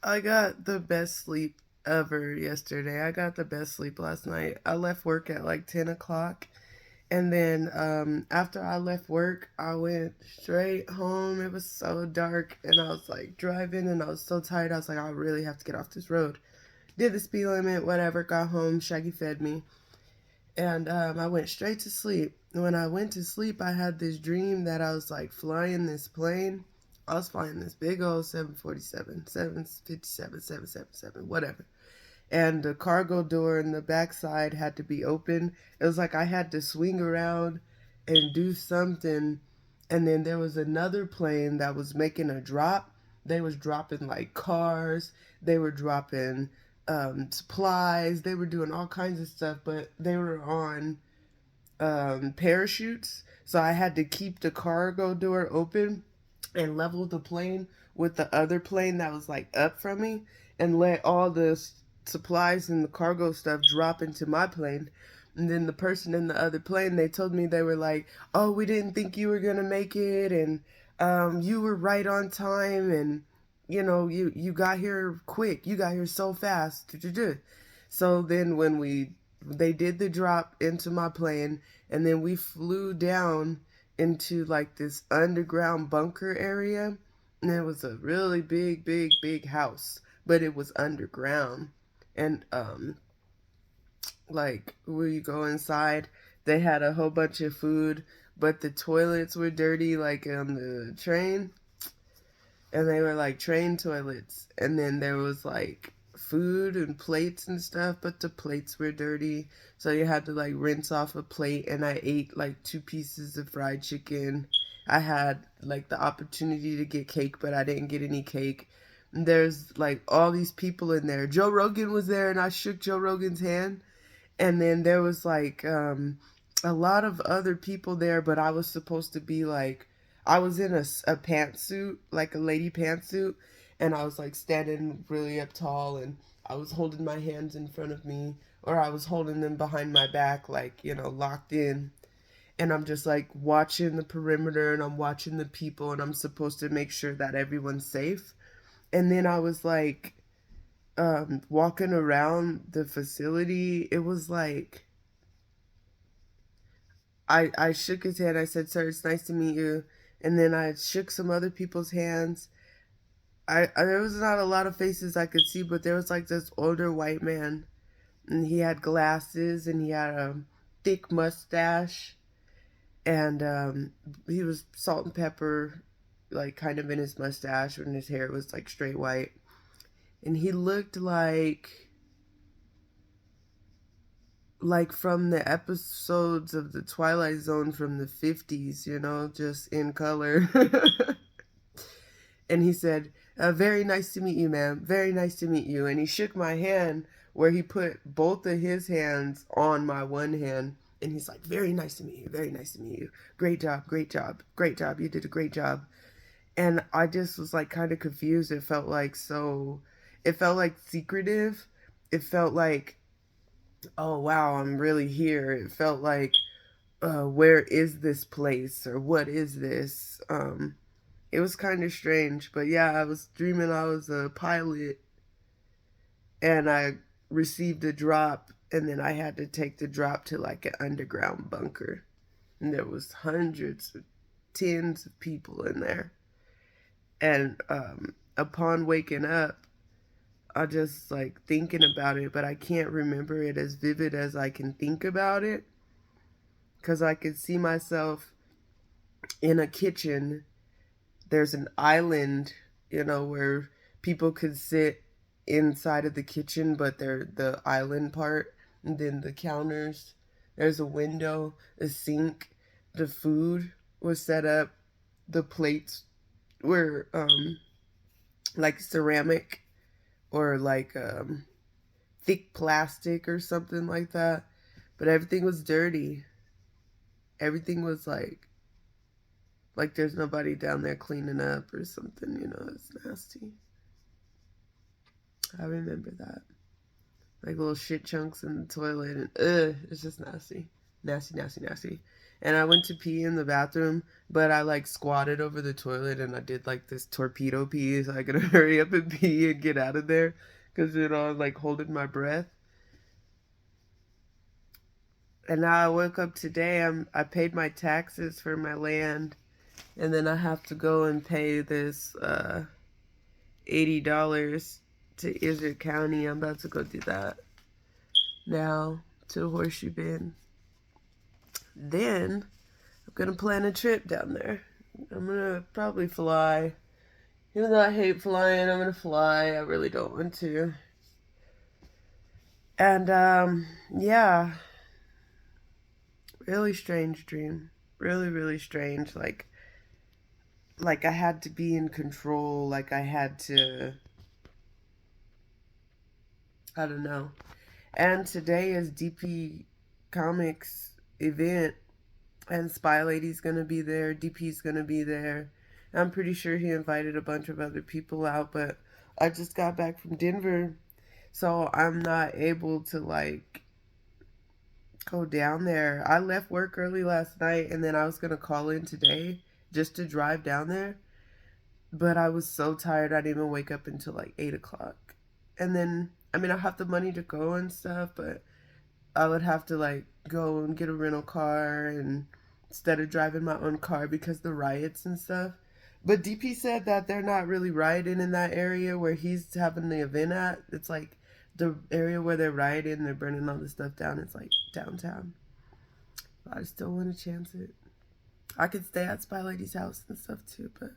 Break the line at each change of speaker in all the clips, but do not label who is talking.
I got the best sleep ever yesterday. I got the best sleep last night. I left work at like 10 o'clock. And then after I left work, I went straight home. It was so dark. And I was like driving and I was so tired. I was like, I really have to get off this road. Did the speed limit, whatever. Got home. Shaggy fed me. And I went straight to sleep. When I went to sleep, I had this dream that I was like flying this plane. I was flying this big old 747, 757, 777, whatever. And the cargo door in the backside had to be open. It was like I had to swing around and do something. And then there was another plane that was making a drop. They was dropping like cars. They were dropping supplies. They were doing all kinds of stuff, but they were on parachutes. So I had to keep the cargo door open and level the plane with the other plane that was like up from me and let all the supplies and the cargo stuff drop into my plane. And then the person in the other plane, they told me, they were like, oh, we didn't think you were going to make it. And you were right on time. And, you got here quick. You got here so fast. So then when they did the drop into my plane, and then we flew down into like this underground bunker area, and it was a really big, big, big house, but it was underground. And like when you go inside, they had a whole bunch of food, but the toilets were dirty, like on the train, and they were like train toilets. And then there was like food and plates and stuff, but the plates were dirty, so you had to like rinse off a plate. And I ate like 2 pieces of fried chicken. I had like the opportunity to get cake, but I didn't get any cake. And there's like all these people in there. Joe Rogan was there, and I shook Joe Rogan's hand. And then there was like a lot of other people there, but I was supposed to be like, I was in a pantsuit, like a lady pantsuit, and I was like standing really up tall, and I was holding my hands in front of me, or I was holding them behind my back, like, locked in. And I'm just like watching the perimeter, and I'm watching the people, and I'm supposed to make sure that everyone's safe. And then I was like walking around the facility. It was like I shook his hand. I said, "Sir, it's nice to meet you." And then I shook some other people's hands. There was not a lot of faces I could see, but there was like this older white man, and he had glasses, and he had a thick mustache, and he was salt and pepper, like kind of in his mustache, and his hair was like straight white, and he looked like from the episodes of the Twilight Zone from the 50s, just in color. And he said, very nice to meet you, ma'am. Very nice to meet you. And he shook my hand where he put both of his hands on my one hand. And he's like, very nice to meet you. Very nice to meet you. Great job. Great job. Great job. You did a great job. And I just was like kind of confused. It felt like secretive. It felt like, oh, wow, I'm really here. It felt like, where is this place, or what is this? It was kind of strange, but yeah, I was dreaming I was a pilot, and I received a drop, and then I had to take the drop to like an underground bunker, and there was hundreds of tens of people in there. And upon waking up, I just like thinking about it, but I can't remember it as vivid as I can think about it, because I could see myself in a kitchen. There's an island, where people could sit inside of the kitchen, but they're the island part. And then the counters, there's a window, a sink, the food was set up, the plates were like ceramic, or like thick plastic or something like that. But everything was dirty. Everything was like there's nobody down there cleaning up or something. It's nasty. I remember that. Like little shit chunks in the toilet, and it's just nasty. Nasty, nasty, nasty. and I went to pee in the bathroom, but I like squatted over the toilet and I did like this torpedo pee so I could hurry up and pee and get out of there because I was like holding my breath. And now I woke up today. I paid my taxes for my land, and then I have to go and pay this $80 to Izard County. I'm about to go do that now to Horseshoe Bend. Then I'm gonna plan a trip down there. I'm gonna probably fly. Even though I hate flying, I'm gonna fly. I really don't want to. And yeah, really strange dream. Really, really strange. Like I had to be in control. Like I had to. I don't know. And today is DP Comics event, and Spy Lady's gonna be there. DP's gonna be there. I'm pretty sure he invited a bunch of other people out, but I just got back from Denver, so I'm not able to like go down there. I left work early last night, and then I was gonna call in today just to drive down there, but I was so tired I didn't even wake up until like 8 o'clock. And then I mean I have the money to go and stuff, but I would have to like go and get a rental car and instead of driving my own car because the riots and stuff. But DP said that they're not really rioting in that area where he's having the event at. It's like the area where they're rioting, they're burning all the stuff down. It's like downtown. But I still want to chance it. I could stay at Spy Lady's house and stuff too, but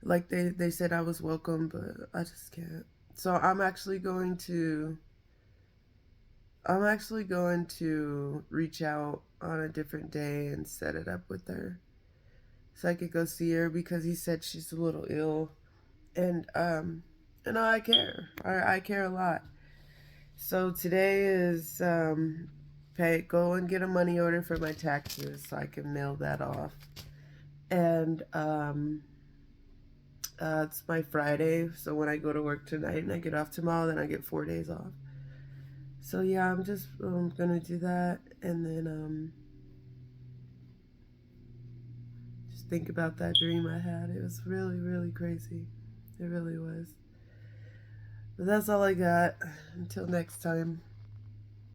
like they said I was welcome, but I just can't. So I'm actually going to reach out on a different day and set it up with her so I could go see her because he said she's a little ill, and I care. I care a lot. So today is go and get a money order for my taxes so I can mail that off, and it's my Friday. So when I go to work tonight and I get off tomorrow, then I get 4 days off. So yeah, I'm just gonna do that, and then just think about that dream I had. It was really, really crazy. It really was. But that's all I got. Until next time.